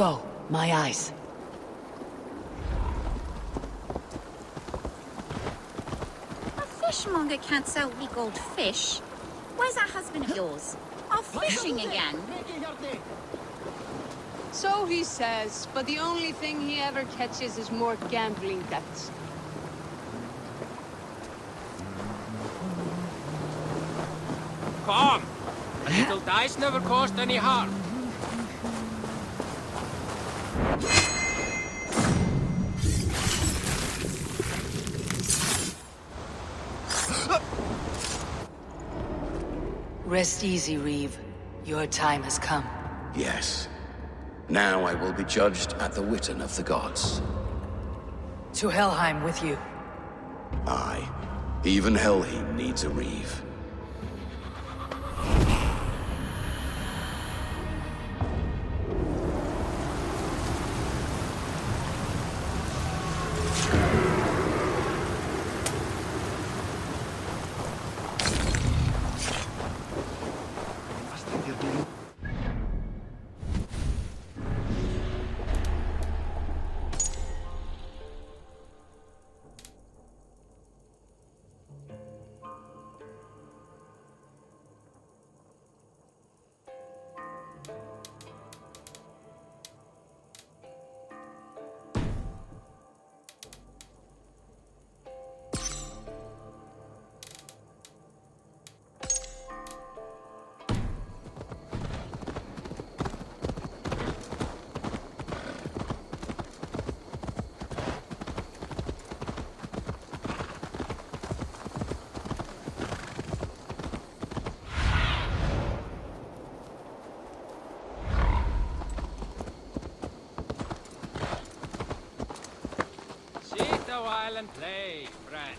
Go, my eyes. A fishmonger can't sell weak old fish. Where's that husband of yours? Off fishing again. So he says, but the only thing he ever catches is more gambling debts. Come! A little dice never caused any harm. Rest easy, Reeve. Your time has come. Yes. Now I will be judged at the Witten of the gods. To Helheim with you. Aye. Even Helheim needs a Reeve. Sit a while and play, friend.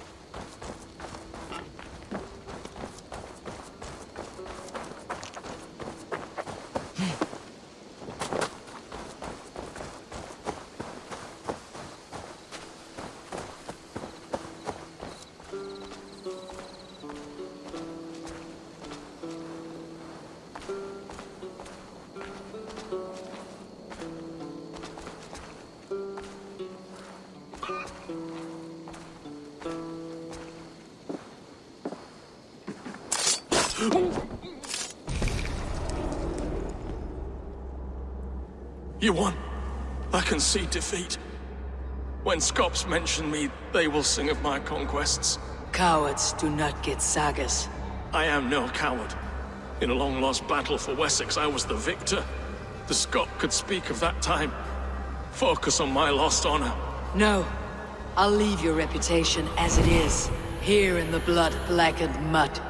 You won. I can see defeat. When Scops mention me, they will sing of my conquests. Cowards do not get sagas. I am no coward. In a long-lost battle for Wessex, I was the victor. The Scot could speak of that time. Focus on my lost honor. No. I'll leave your reputation as it is, here in the blood-blackened mud.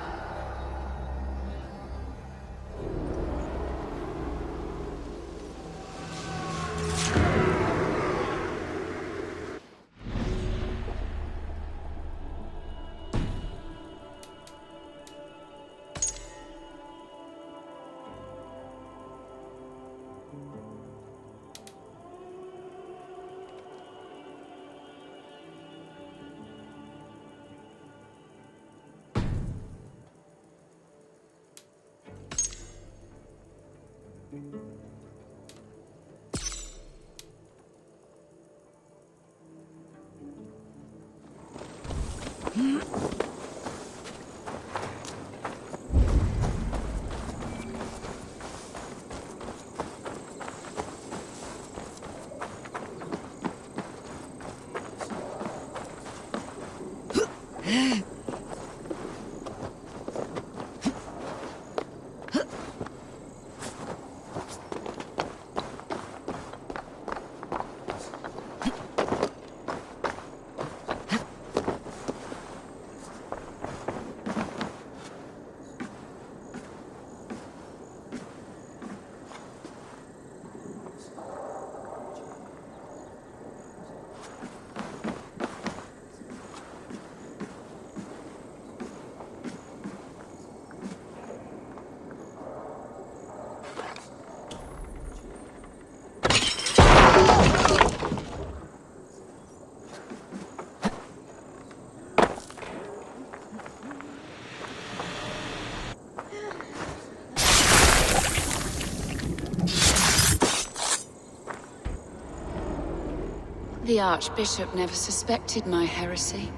The Archbishop never suspected my heresy.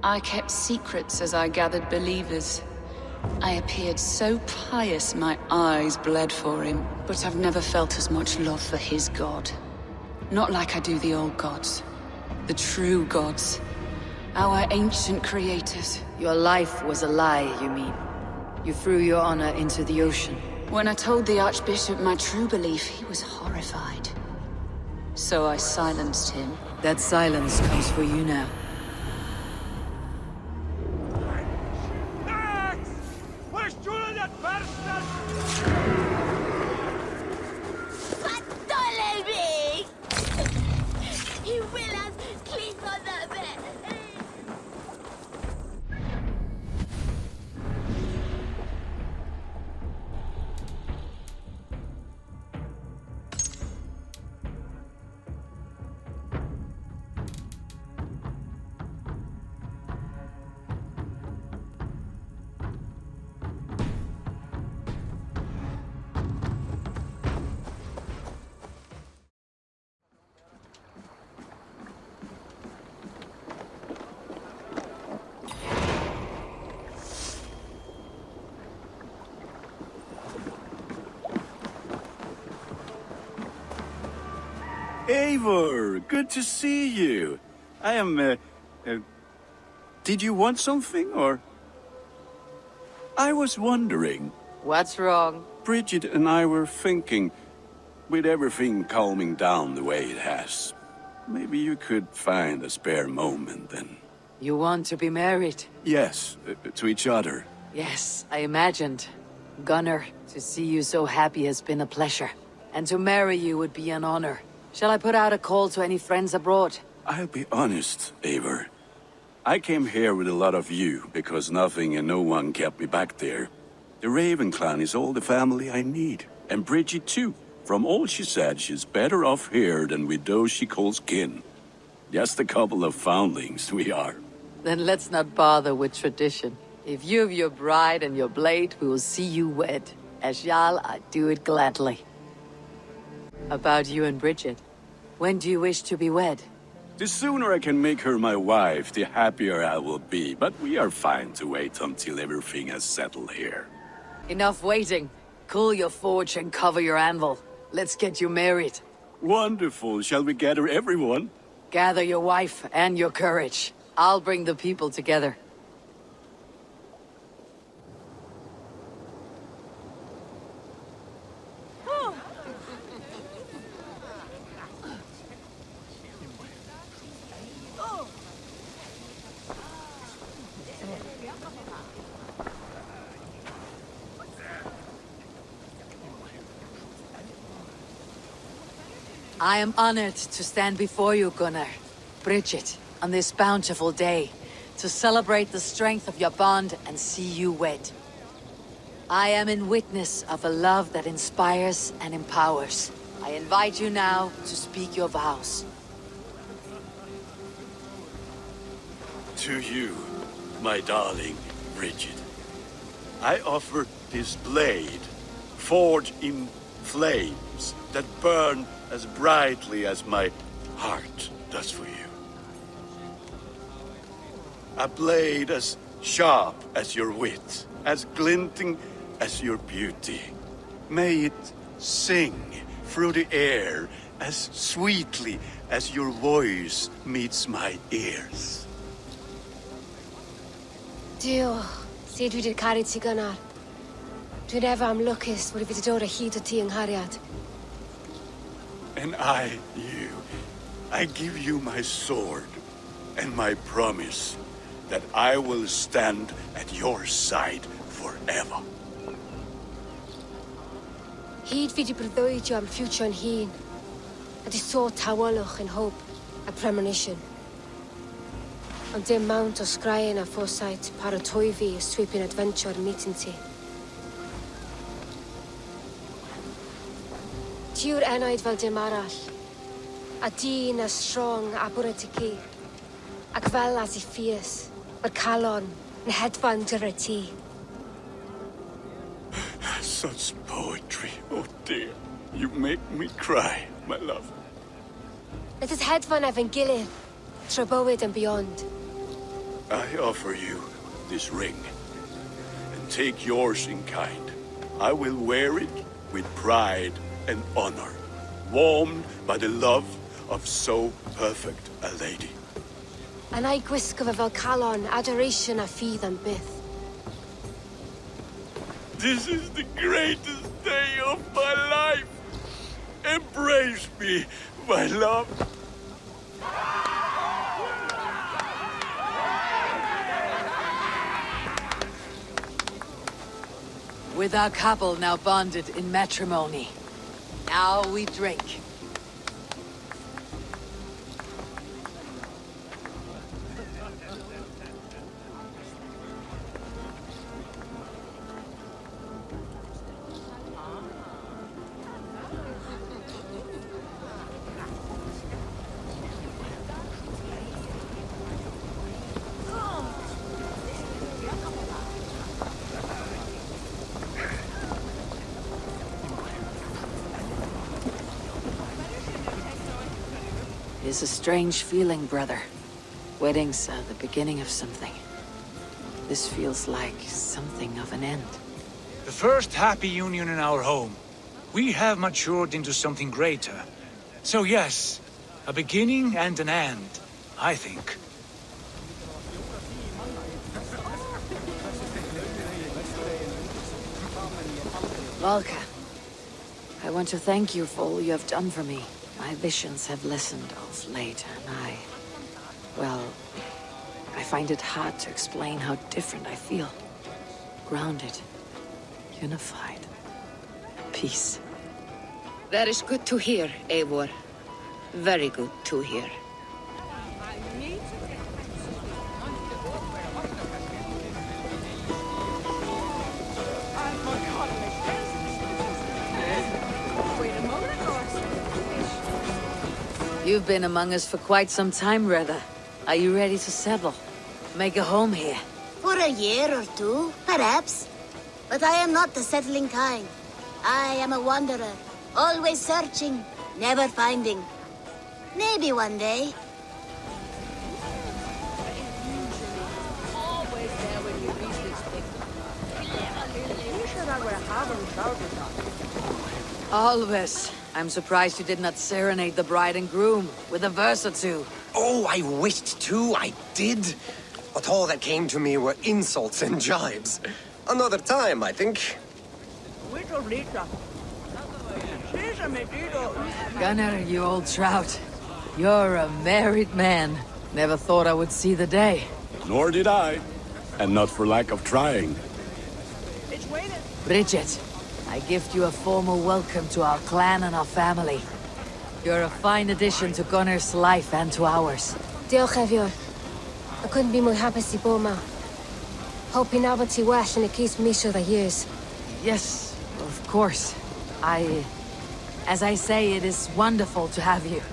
I kept secrets as I gathered believers. I appeared so pious my eyes bled for him, but I've never felt as much love for his god. Not like I do the old gods. The true gods. Our ancient creators. Your life was a lie, you mean? You threw your honor into the ocean. When I told the Archbishop my true belief, he was horrified. So I silenced him. That silence comes for you now. Eivor, good to see you. I am, did you want something, or? I was wondering. What's wrong? Bridget and I were thinking, with everything calming down the way it has, maybe you could find a spare moment and... You want to be married? Yes, to each other. Yes, I imagined. Gunnar, to see you so happy has been a pleasure. And to marry you would be an honor. Shall I put out a call to any friends abroad? I'll be honest, Eivor. I came here with a lot of you, because nothing and no one kept me back there. The Raven clan is all the family I need. And Bridget too. From all she said, she's better off here than with those she calls kin. Just a couple of foundlings we are. Then let's not bother with tradition. If you have your bride and your blade, we will see you wed. As Jarl, I'd do it gladly. About you and Bridget. When do you wish to be wed? The sooner I can make her my wife, the happier I will be. But we are fine to wait until everything has settled here. Enough waiting. Cool your forge and cover your anvil. Let's get you married. Wonderful. Shall we gather everyone? Gather your wife and your courage. I'll bring the people together. I am honored to stand before you, Gunnar, Bridget, on this bountiful day, to celebrate the strength of your bond and see you wed. I am in witness of a love that inspires and empowers. I invite you now to speak your vows. To you, my darling Bridget, I offer this blade, forged in flames that burn as brightly as my heart does for you. A blade as sharp as your wit, as glinting as your beauty. May it sing through the air as sweetly as your voice meets my ears. Dio, syd wedi caru ti Gunnar. Dwi'n efo am lwcus bod fi wedi dod o hyd o ti yng nghariad. And I, you, I give you my sword and my promise that I will stand at your side forever. Hyd fi wedi breuddwydio am ffiwtio'n hun, a di sôn tawelwch yn hope a premonition. Ond dim mount o sgraen a foresight paratoi fi a sweeping adventure meeting ti. Ti yw'r enaid fel dim arall, a dyn as strong a bwrdd i ci, ac fel as I ffies, mae'r calon yn hedfan gyda ti. Such poetry, oh dear. You make me cry, my love. Let us head van Evan Gillir, Treboid and beyond. I offer you this ring, and take yours in kind. I will wear it with pride and honor, warmed by the love of so perfect a lady. And I gwisg of a Valhalla adoration a feed and bith. This is the greatest day of my life. Embrace me, my love. With our couple now bonded in matrimony, now we drink. It's a strange feeling, brother. Weddings are the beginning of something. This feels like something of an end. The first happy union in our home. We have matured into something greater. So yes, a beginning and an end, I think. Valka, I want to thank you for all you have done for me. My visions have lessened of late, and well, I find it hard to explain how different I feel. Grounded, unified, peace. That is good to hear, Eivor. Very good to hear. You've been among us for quite some time, Reda. Are you ready to settle? Make a home here? For a year or two, perhaps. But I am not the settling kind. I am a wanderer, always searching, never finding. Maybe one day. Always. I'm surprised you did not serenade the bride and groom with a verse or two. Oh, I wished to, I did. But all that came to me were insults and jibes. Another time, I think. Gunnar, you old trout. You're a married man. Never thought I would see the day. Nor did I. And not for lack of trying. Bridget, I gift you a formal welcome to our clan and our family. You're a fine addition to Gunnar's life and to ours. Diolch Evior. I couldn't be more happy to Boma. Hoping now to wash and it keeps me sure the years. Yes, of course. As I say, it is wonderful to have you.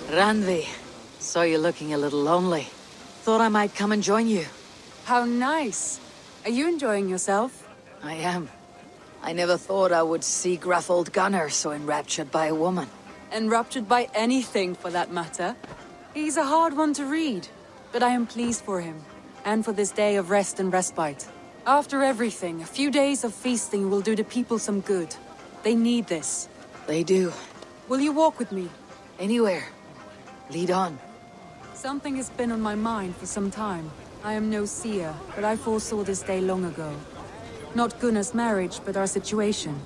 Randvi, saw you looking a little lonely. Thought I might come and join you. How nice. Are you enjoying yourself? I am. I never thought I would see gruff old Gunnar so enraptured by a woman. Enraptured by anything, for that matter. He's a hard one to read, but I am pleased for him, and for this day of rest and respite. After everything, a few days of feasting will do the people some good. They need this. They do. Will you walk with me? Anywhere. Lead on. Something has been on my mind for some time. I am no seer, but I foresaw this day long ago. Not Gunnar's marriage, but our situation.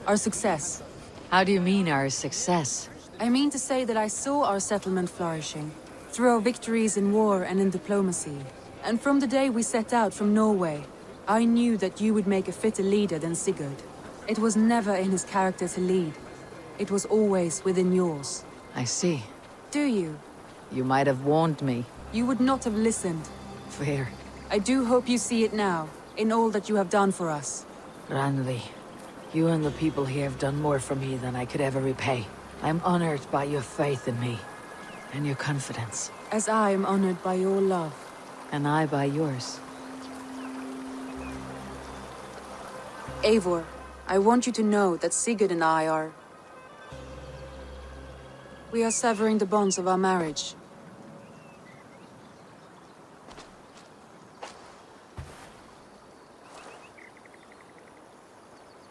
Our success. How do you mean, our success? I mean to say that I saw our settlement flourishing, through our victories in war and in diplomacy. And from the day we set out from Norway, I knew that you would make a fitter leader than Sigurd. It was never in his character to lead. It was always within yours. I see. Do you? You might have warned me. You would not have listened. Fair. I do hope you see it now, in all that you have done for us. Randvi, you and the people here have done more for me than I could ever repay. I'm honored by your faith in me, and your confidence. As I am honored by your love. And I by yours. Eivor, I want you to know that Sigurd and I are... We are severing the bonds of our marriage.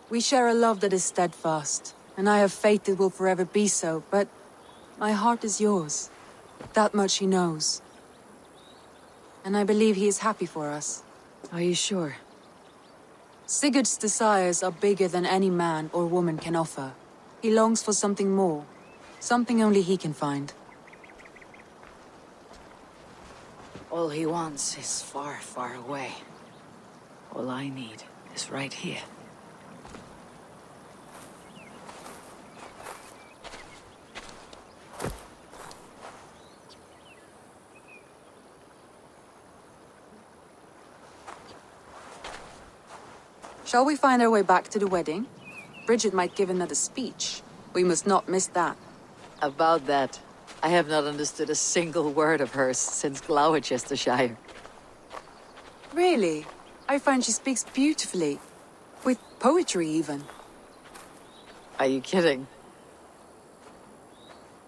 We share a love that is steadfast, and I have faith it will forever be so, but my heart is yours. That much he knows. And I believe he is happy for us. Are you sure? Sigurd's desires are bigger than any man or woman can offer. He longs for something more, something only he can find. All he wants is far, far away. All I need is right here. Shall we find our way back to the wedding? Bridget might give another speech. We must not miss that. About that, I have not understood a single word of hers since Gloucestershire. Really? I find she speaks beautifully. With poetry, even. Are you kidding?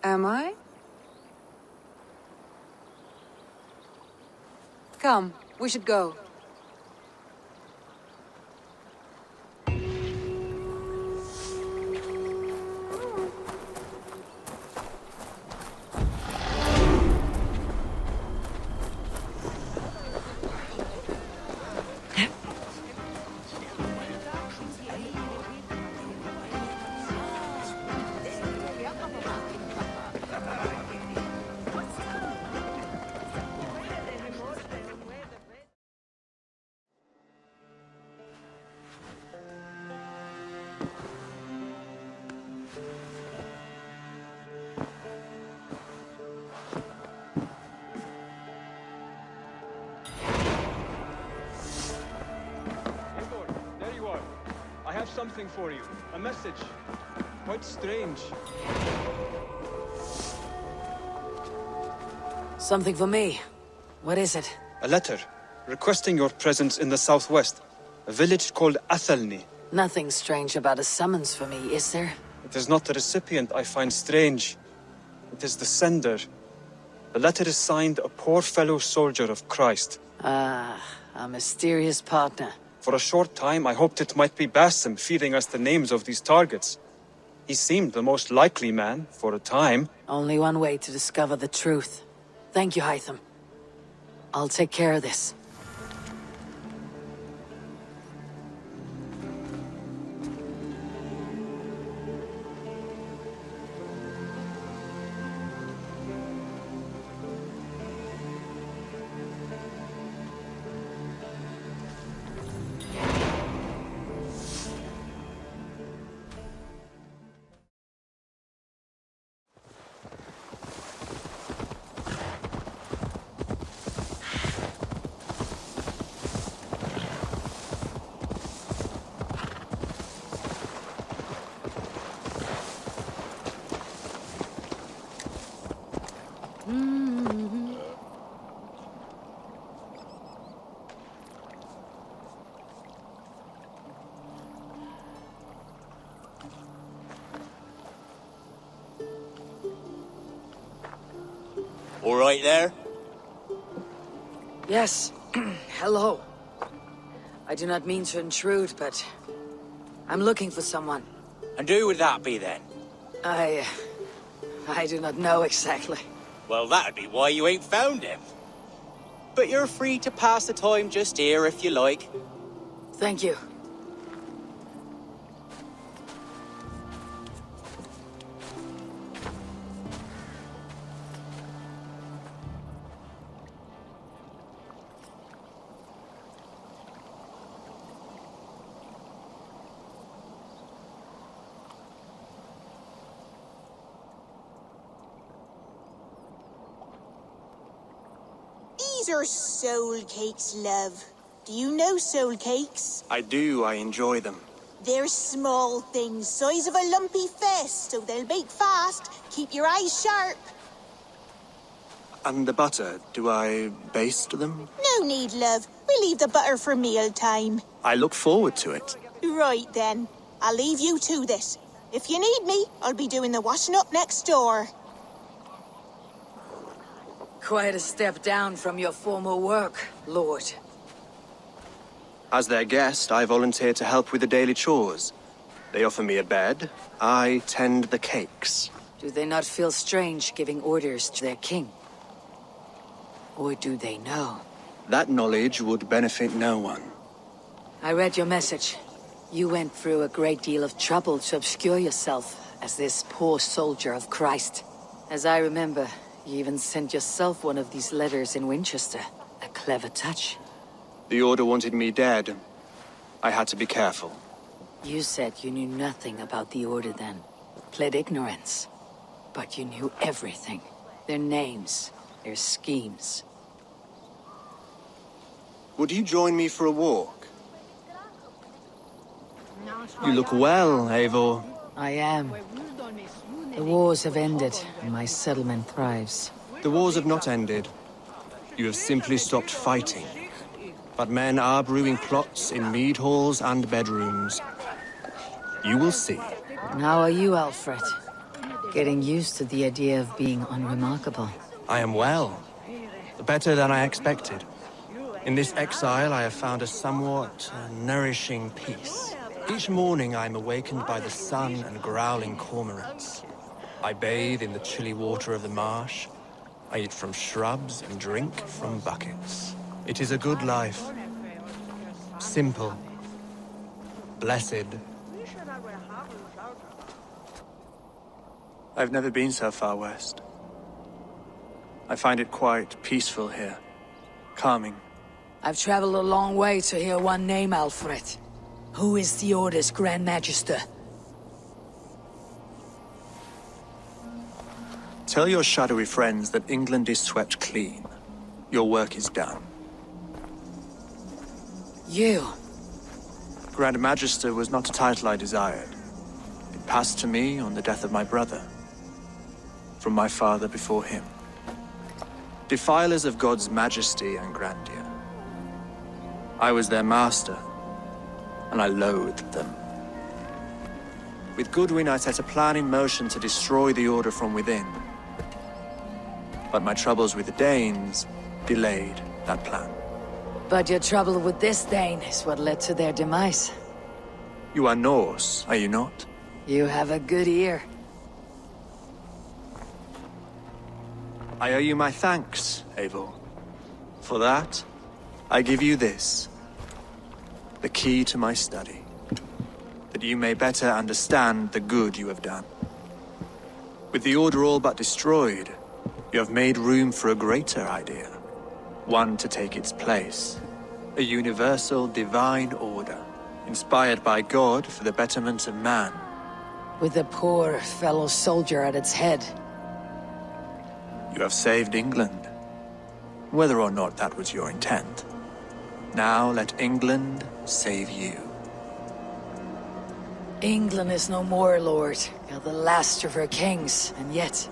Am I? Come, we should go. Something for you. A message. Quite strange. Something for me. What is it? A letter requesting your presence in the southwest. A village called Athelney. Nothing strange about a summons for me, is there? It is not the recipient I find strange. It is the sender. The letter is signed a poor fellow soldier of Christ. Ah, a mysterious partner. For a short time, I hoped it might be Basim feeding us the names of these targets. He seemed the most likely man, for a time. Only one way to discover the truth. Thank you, Hytham. I'll take care of this. All right there? Yes. Hello. I do not mean to intrude, but I'm looking for someone. And who would that be then? I do not know exactly. Well, that'd be why you ain't found him. But you're free to pass the time just here if you like. Thank you. These are soul cakes, love. Do you know soul cakes? I do. I enjoy them. They're small things, size of a lumpy fist, so they'll bake fast. Keep your eyes sharp. And the butter, do I baste them? No need, love. We leave the butter for meal time. I look forward to it. Right then. I'll leave you to this. If you need me, I'll be doing the washing up next door. Quite a step down from your former work, Lord. As their guest, I volunteer to help with the daily chores. They offer me a bed. I tend the cakes. Do they not feel strange giving orders to their king? Or do they know? That knowledge would benefit no one. I read your message. You went through a great deal of trouble to obscure yourself as this poor soldier of Christ. As I remember, you even sent yourself one of these letters in Winchester. A clever touch. The Order wanted me dead. I had to be careful. You said you knew nothing about the Order then. Pled ignorance. But you knew everything. Their names, their schemes. Would you join me for a walk? You look well, Eivor. I am. The wars have ended, and my settlement thrives. The wars have not ended. You have simply stopped fighting. But men are brewing plots in mead halls and bedrooms. You will see. And how are you, Alfred? Getting used to the idea of being unremarkable. I am well. Better than I expected. In this exile, I have found a somewhat nourishing peace. Each morning, I am awakened by the sun and growling cormorants. I bathe in the chilly water of the marsh. I eat from shrubs and drink from buckets. It is a good life. Simple. Blessed. I've never been so far west. I find it quite peaceful here. Calming. I've traveled a long way to hear one name, Alfred. Who is the Order's Grand Magister? Tell your shadowy friends that England is swept clean. Your work is done. You? Grand Magister was not a title I desired. It passed to me on the death of my brother. From my father before him. Defilers of God's majesty and grandeur. I was their master, and I loathed them. With Goodwin, I set a plan in motion to destroy the Order from within. But my troubles with the Danes delayed that plan. But your trouble with this Dane is what led to their demise. You are Norse, are you not? You have a good ear. I owe you my thanks, Eivor. For that, I give you this. The key to my study. That you may better understand the good you have done. With the Order all but destroyed, you have made room for a greater idea. One to take its place. A universal divine order, inspired by God for the betterment of man. With a poor fellow soldier at its head. You have saved England, whether or not that was your intent. Now let England save you. England is no more, Lord. You're the last of her kings, and yet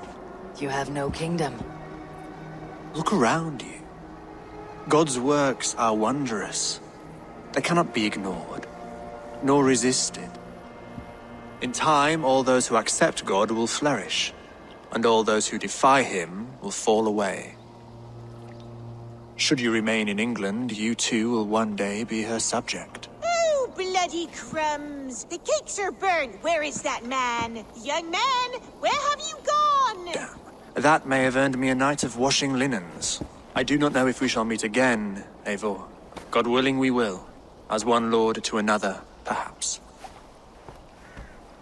you have no kingdom. Look around you. God's works are wondrous. They cannot be ignored, nor resisted. In time, all those who accept God will flourish, and all those who defy him will fall away. Should you remain in England, you too will one day be her subject. Oh, bloody crumbs! The cakes are burned. Where is that man? Young man, where have you gone? Damn. That may have earned me a night of washing linens. I do not know if we shall meet again, Eivor. God willing, we will. As one lord to another, perhaps.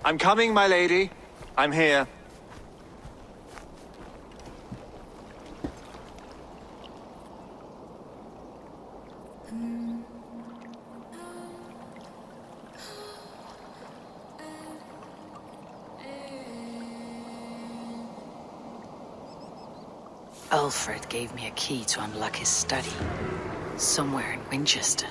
I'm coming, my lady. I'm here. Alfred gave me a key to unlock his study. Somewhere in Winchester.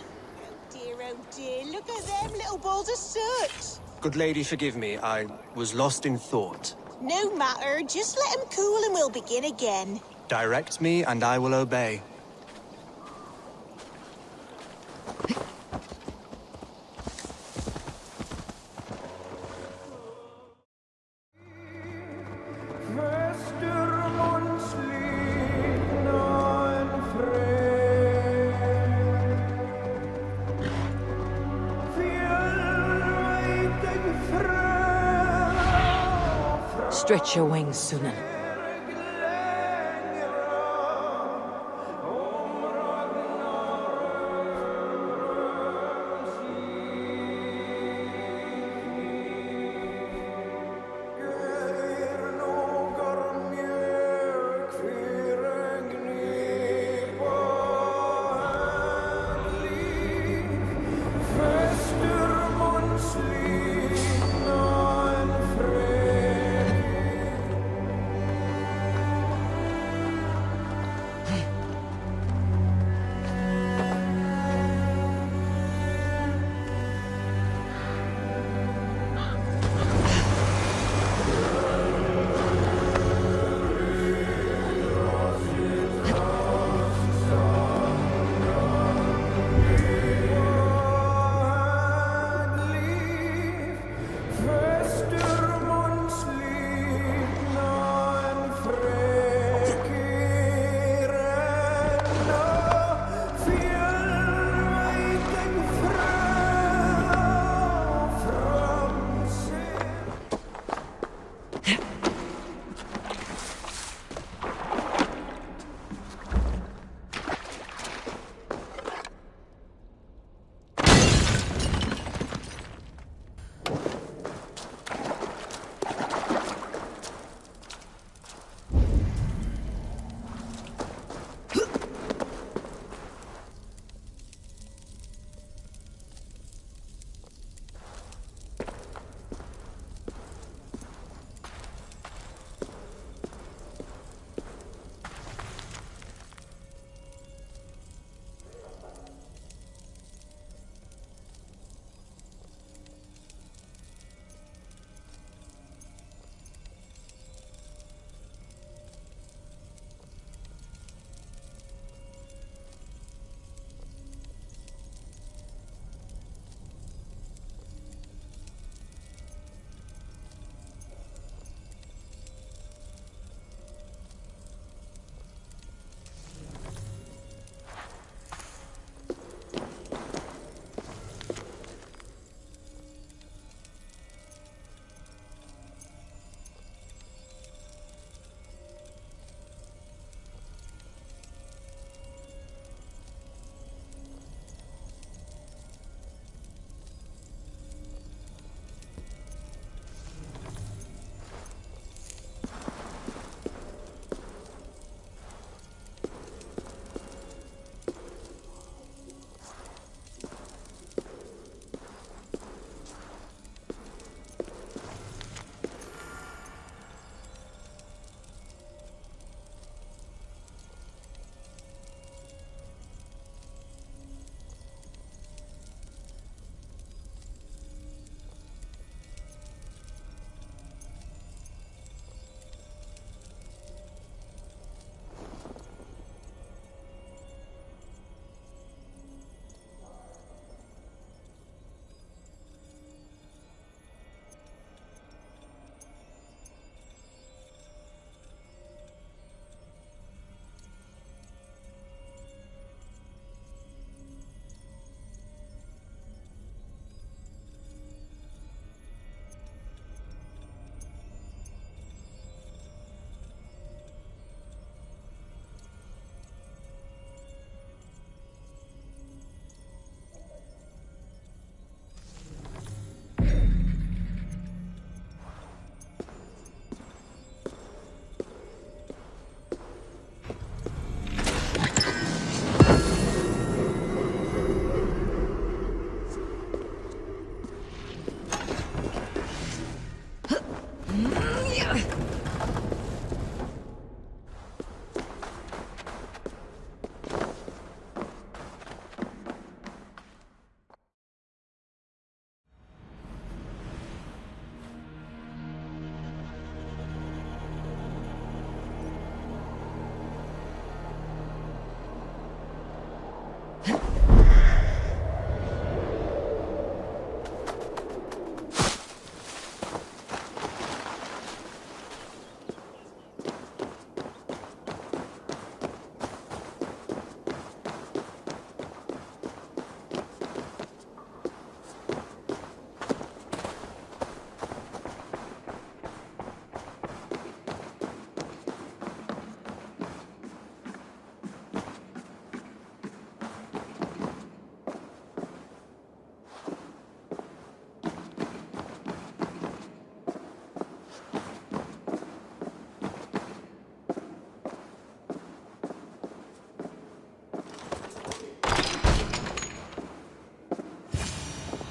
Dear, oh dear, look at them little balls of soot. Good lady, forgive me. I was lost in thought. No matter, just let him cool and we'll begin again. Direct me, and I will obey. Stretch your wings, Sunan.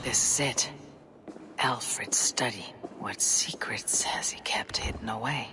This is it. Alfred's study. What secrets has he kept hidden away?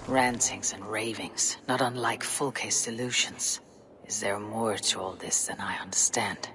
Rantings and ravings, not unlike full-case delusions. Is there more to all this than I understand?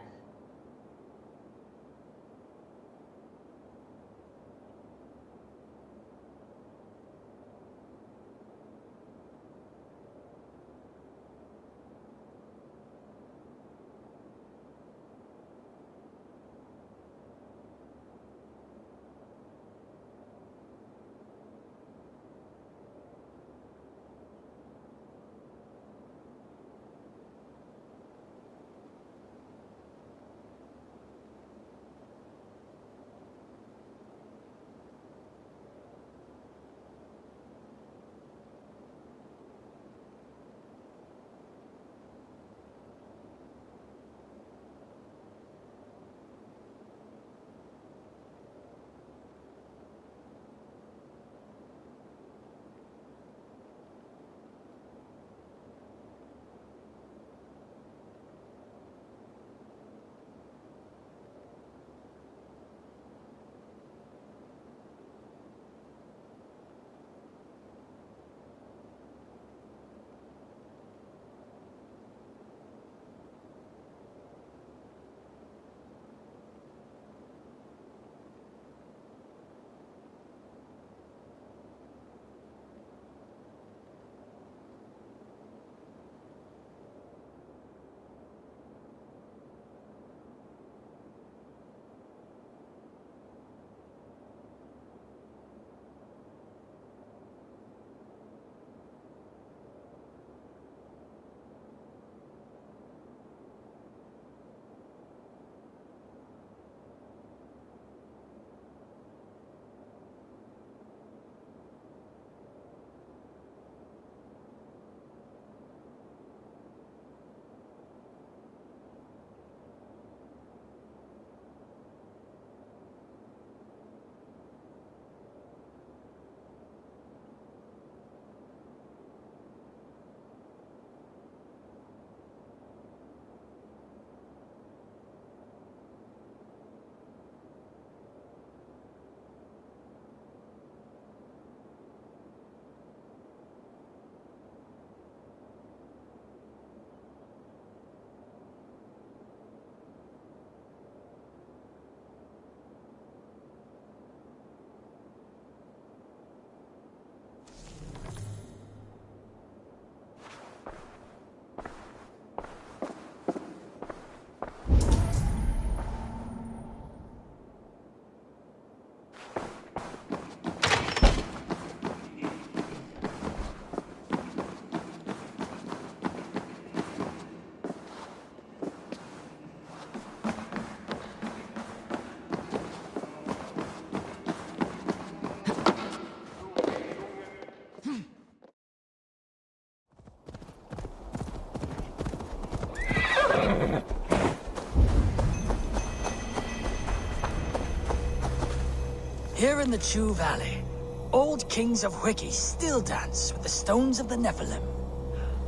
Here in the Chew Valley, old kings of Wiki still dance with the stones of the Nephilim.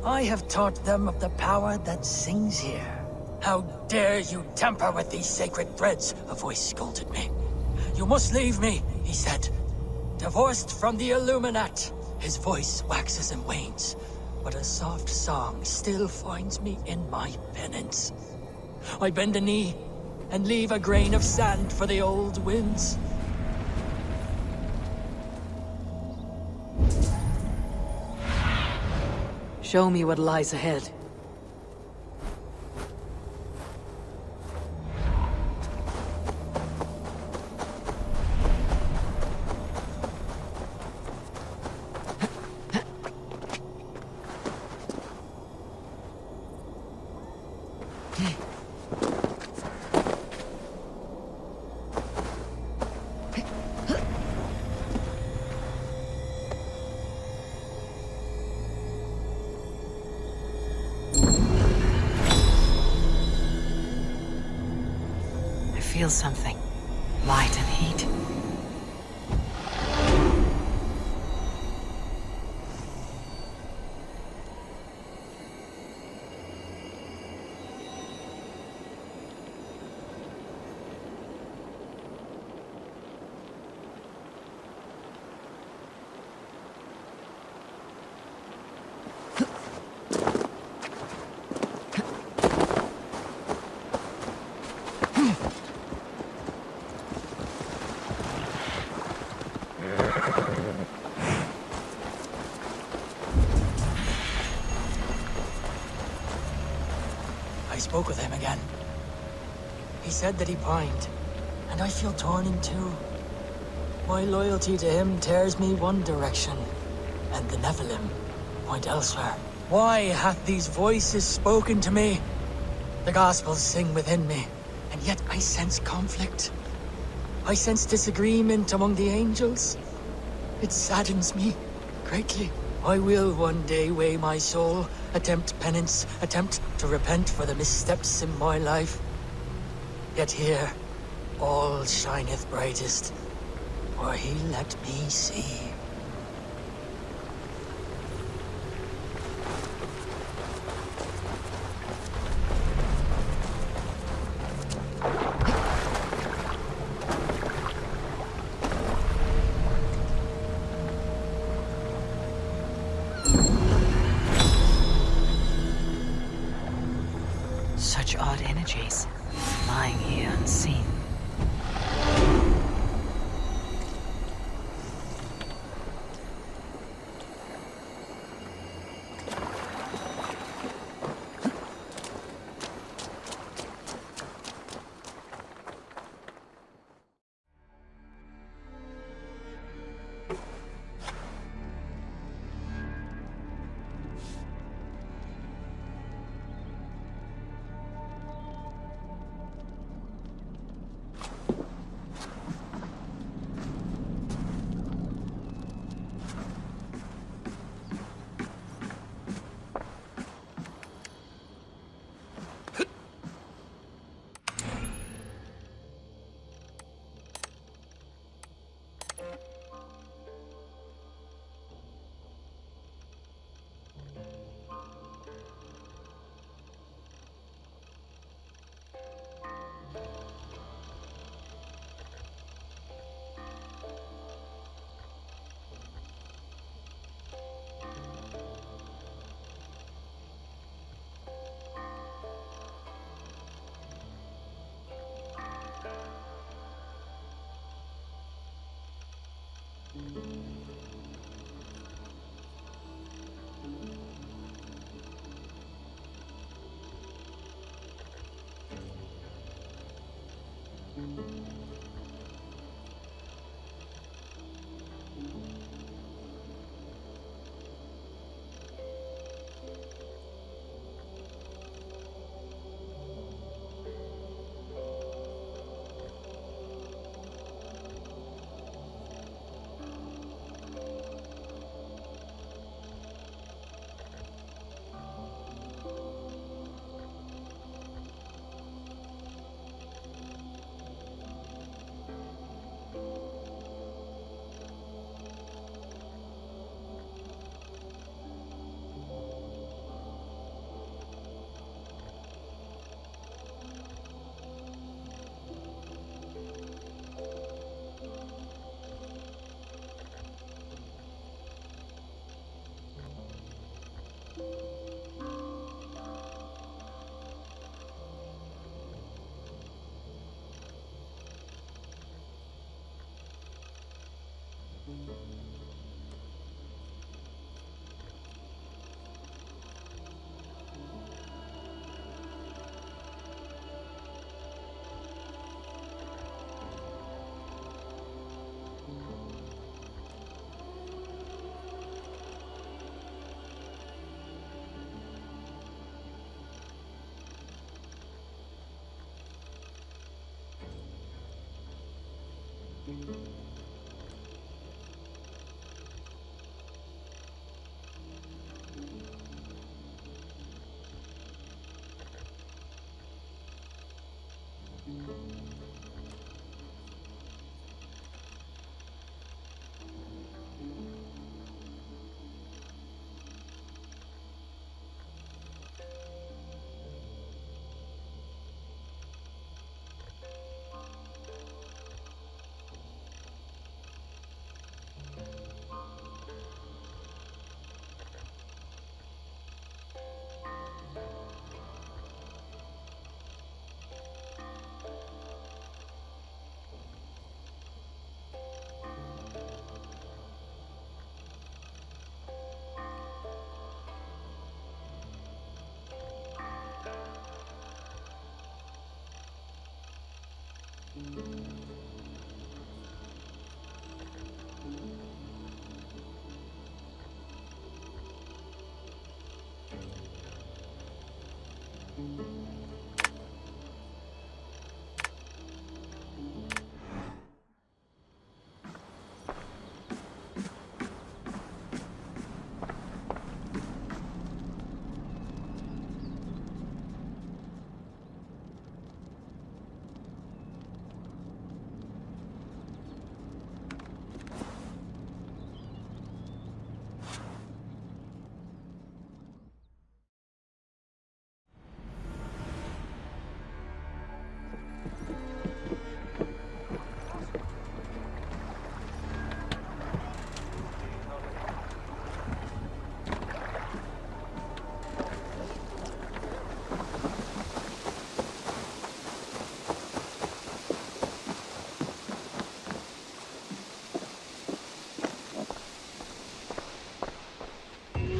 I have taught them of the power that sings here. How dare you tamper with these sacred threads, a voice scolded me. You must leave me, he said. Divorced from the Illuminat. His voice waxes and wanes, but a soft song still finds me in my penance. I bend a knee and leave a grain of sand for the old winds. Show me what lies ahead. Feel something. Light and heat. I spoke with him again. He said that he pined, and I feel torn in two. My loyalty to him tears me one direction, and the Nephilim point elsewhere. Why hath these voices spoken to me? The Gospels sing within me, and yet I sense conflict. I sense disagreement among the angels. It saddens me greatly. I will one day weigh my soul, attempt penance, attempt to repent for the missteps in my life. Yet here, all shineth brightest, for he let me see. Such odd energies, lying here unseen.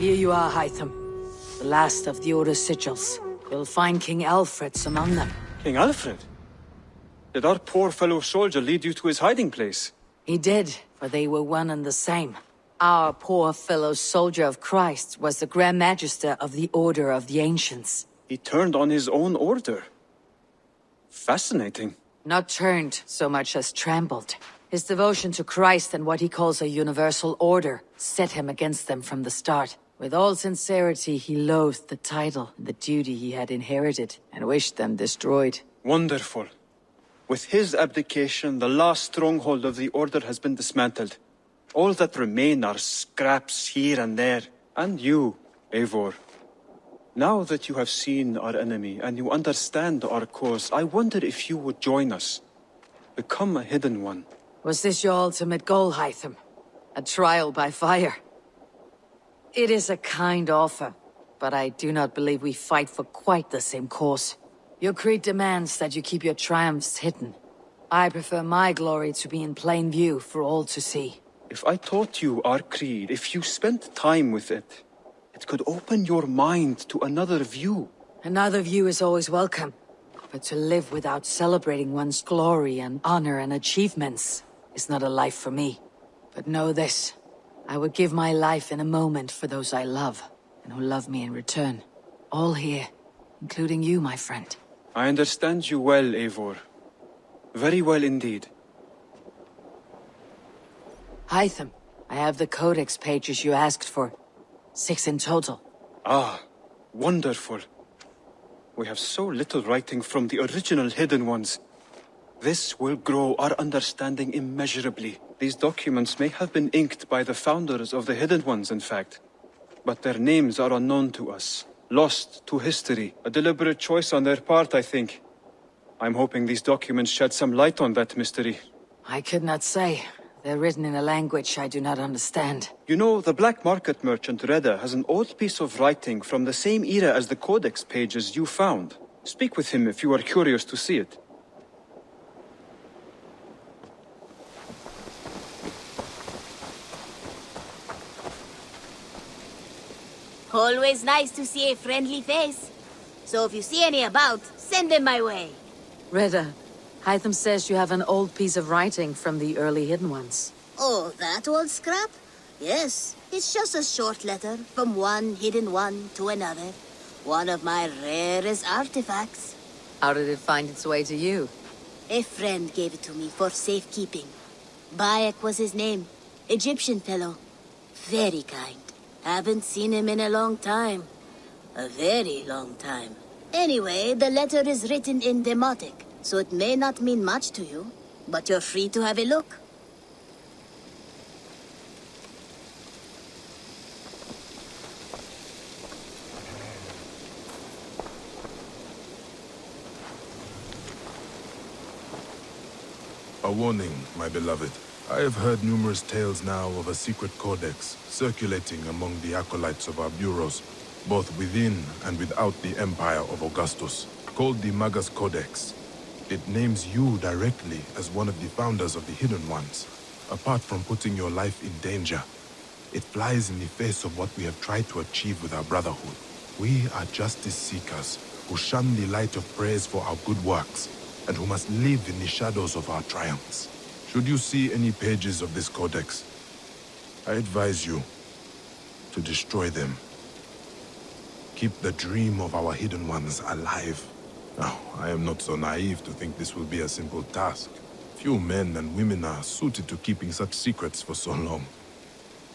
Here you are, Hytham. The last of the Order's sigils. You'll find King Alfred's among them. King Alfred? Did our poor fellow soldier lead you to his hiding place? He did, for they were one and the same. Our poor fellow soldier of Christ was the Grand Magister of the Order of the Ancients. He turned on his own order. Fascinating. Not turned so much as trampled. His devotion to Christ and what he calls a universal order set him against them from the start. With all sincerity, he loathed the title and the duty he had inherited, and wished them destroyed. Wonderful. With his abdication, the last stronghold of the Order has been dismantled. All that remain are scraps here and there. And you, Eivor. Now that you have seen our enemy and you understand our cause, I wonder if you would join us. Become a Hidden One. Was this your ultimate goal, Hytham? A trial by fire? It is a kind offer, but I do not believe we fight for quite the same cause. Your creed demands that you keep your triumphs hidden. I prefer my glory to be in plain view for all to see. If I taught you our creed, if you spent time with it, it could open your mind to another view. Another view is always welcome, but to live without celebrating one's glory and honor and achievements is not a life for me. But know this. I would give my life in a moment for those I love, and who love me in return. All here, including you, my friend. I understand you well, Eivor. Very well indeed. Hytham, I have the codex pages you asked for. 6 in total. Ah, wonderful. We have so little writing from the original Hidden Ones. This will grow our understanding immeasurably. These documents may have been inked by the founders of the Hidden Ones, in fact. But their names are unknown to us. Lost to history. A deliberate choice on their part, I think. I'm hoping these documents shed some light on that mystery. I could not say. They're written in a language I do not understand. You know, the black market merchant Reda has an old piece of writing from the same era as the codex pages you found. Speak with him if you are curious to see it. Always nice to see a friendly face. So if you see any about, send them my way. Reda, Hytham says you have an old piece of writing from the early Hidden Ones. Oh, that old scrap? Yes, it's just a short letter from one hidden one to another. One of my rarest artifacts. How did it find its way to you? A friend gave it to me for safekeeping. Bayek was his name. Egyptian fellow. Very kind. Haven't seen him in a long time. A very long time. Anyway, the letter is written in Demotic, so it may not mean much to you, but you're free to have a look. A warning, my beloved. I have heard numerous tales now of a secret codex circulating among the acolytes of our bureaus, both within and without the Empire of Augustus, called the Magus Codex. It names you directly as one of the founders of the Hidden Ones. Apart from putting your life in danger, it flies in the face of what we have tried to achieve with our brotherhood. We are justice seekers who shun the light of praise for our good works, and who must live in the shadows of our triumphs. Should you see any pages of this codex, I advise you to destroy them. Keep the dream of our Hidden Ones alive. Now, I am not so naive to think this will be a simple task. Few men and women are suited to keeping such secrets for so long.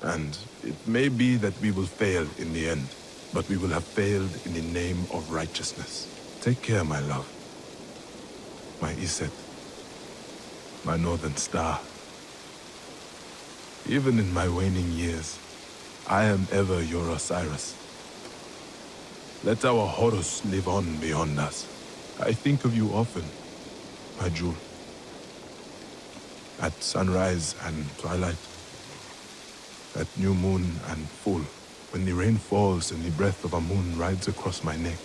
And it may be that we will fail in the end, but we will have failed in the name of righteousness. Take care, my love. My Iset, my northern star. Even in my waning years, I am ever your Osiris. Let our Horus live on beyond us. I think of you often, my jewel. At sunrise and twilight, at new moon and full, when the rain falls and the breath of a moon rides across my neck.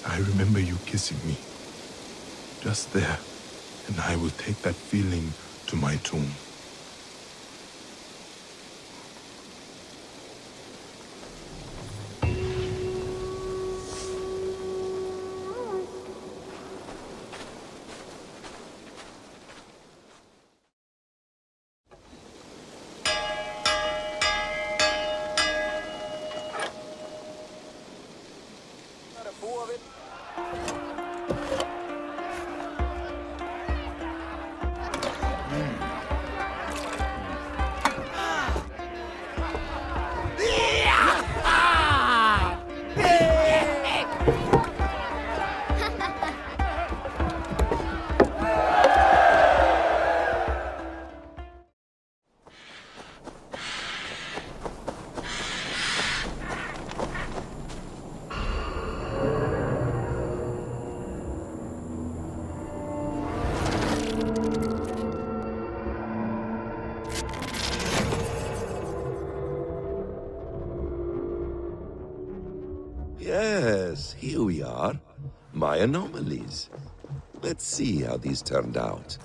I remember you kissing me. Just there, and I will take that feeling to my tomb. Yes, here we are. My anomalies. Let's see how these turned out.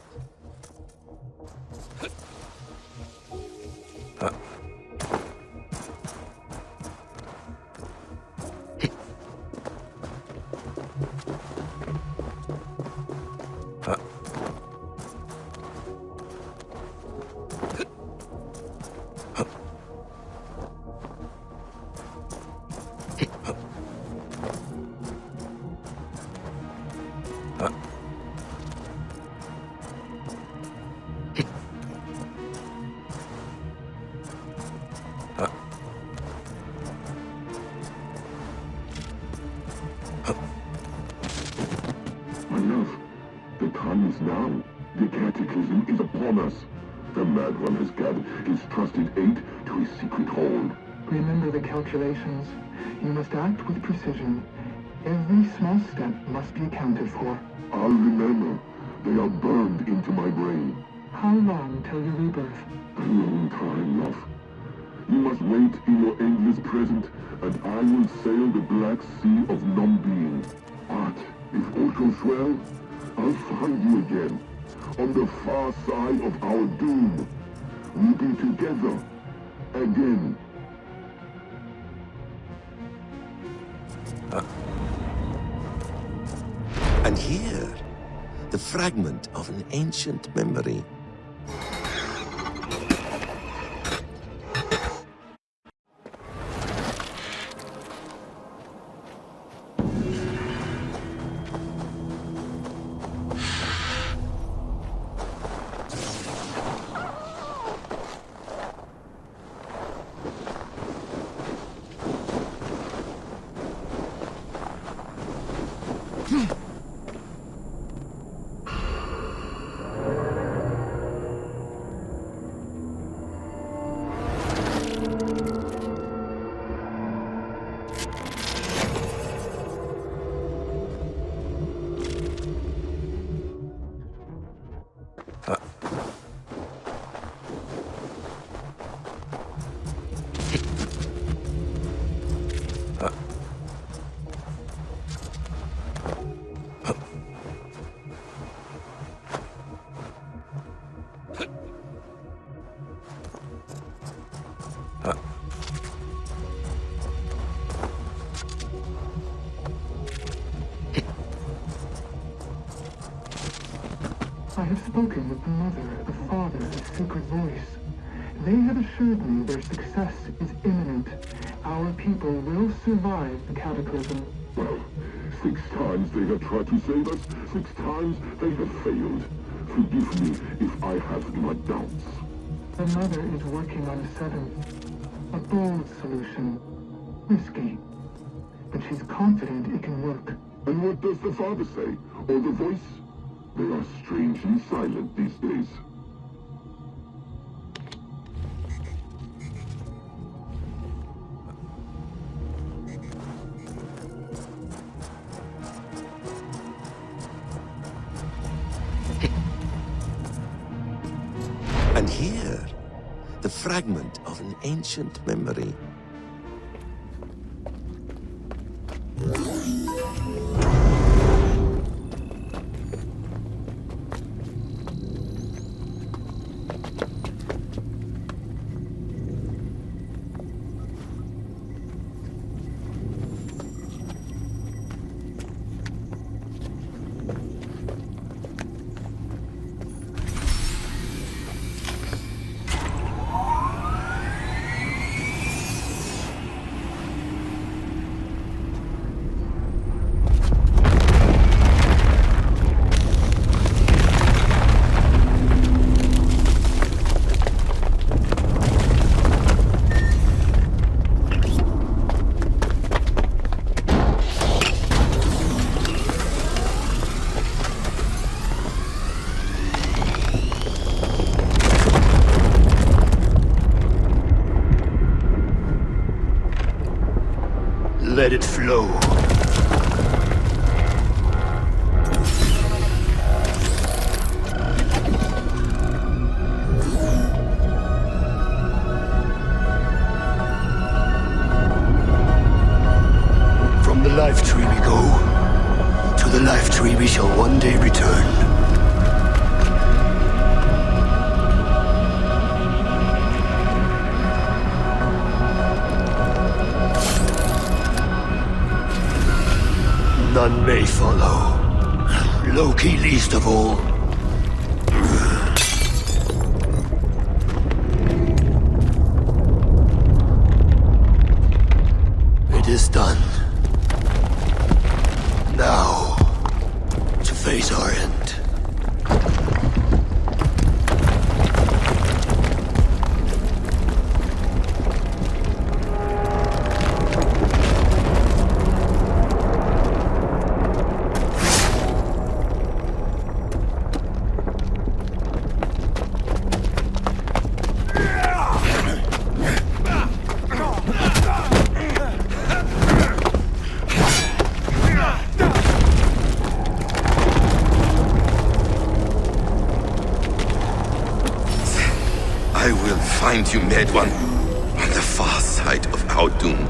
Now, the cataclysm is upon us. The Mad One has gathered his trusted aid to his secret hold. Remember the calculations. You must act with precision. Every small step must be accounted for. I'll remember. They are burned into my brain. How long till your rebirth? A long time, love. You must wait in your endless present, and I will sail the Black Sea of non-being. But if all goes well, I'll find you again, on the far side of our doom. We'll be together, again. And here, the fragment of an ancient memory. I have spoken with the mother, the father, the sacred voice. They have assured me their success is imminent. Our people will survive the cataclysm. Well, 6 times they have tried to save us, 6 times they have failed. Forgive me if I have my doubts. The mother is working on a 7th. A bold solution. Risky. But she's confident it can work. And what does the father say? Or the voice? They are strangely silent these days. And here, the fragment of an ancient memory. Let it flow. From the life tree we go, to the life tree we shall one day return. None may follow. Loki least of all. It is done. Now, to face our end. find you, Mad One, on the far side of our doom.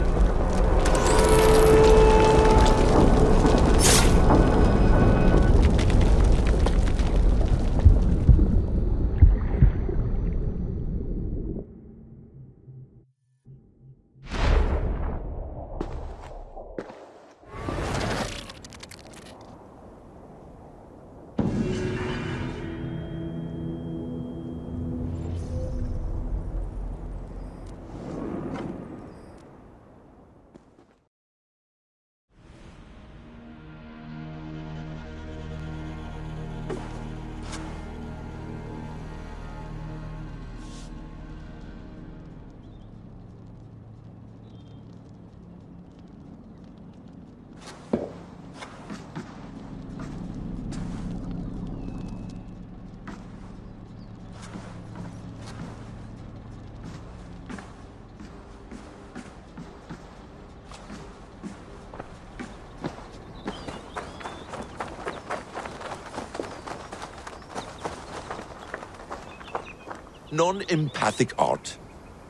Non-empathic art?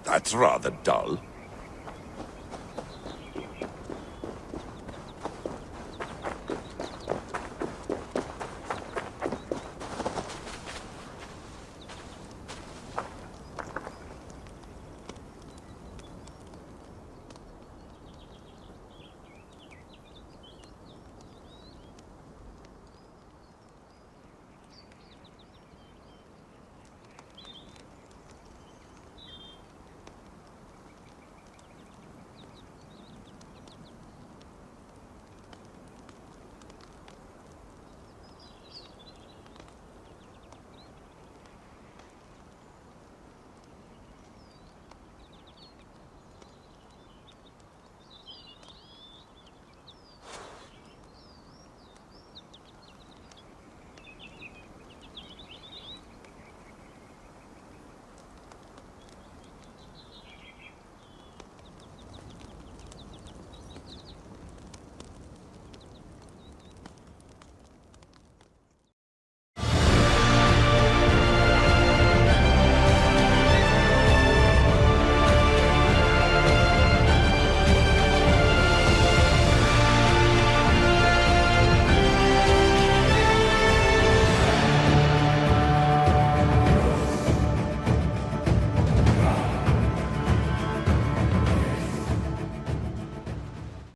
That's rather dull.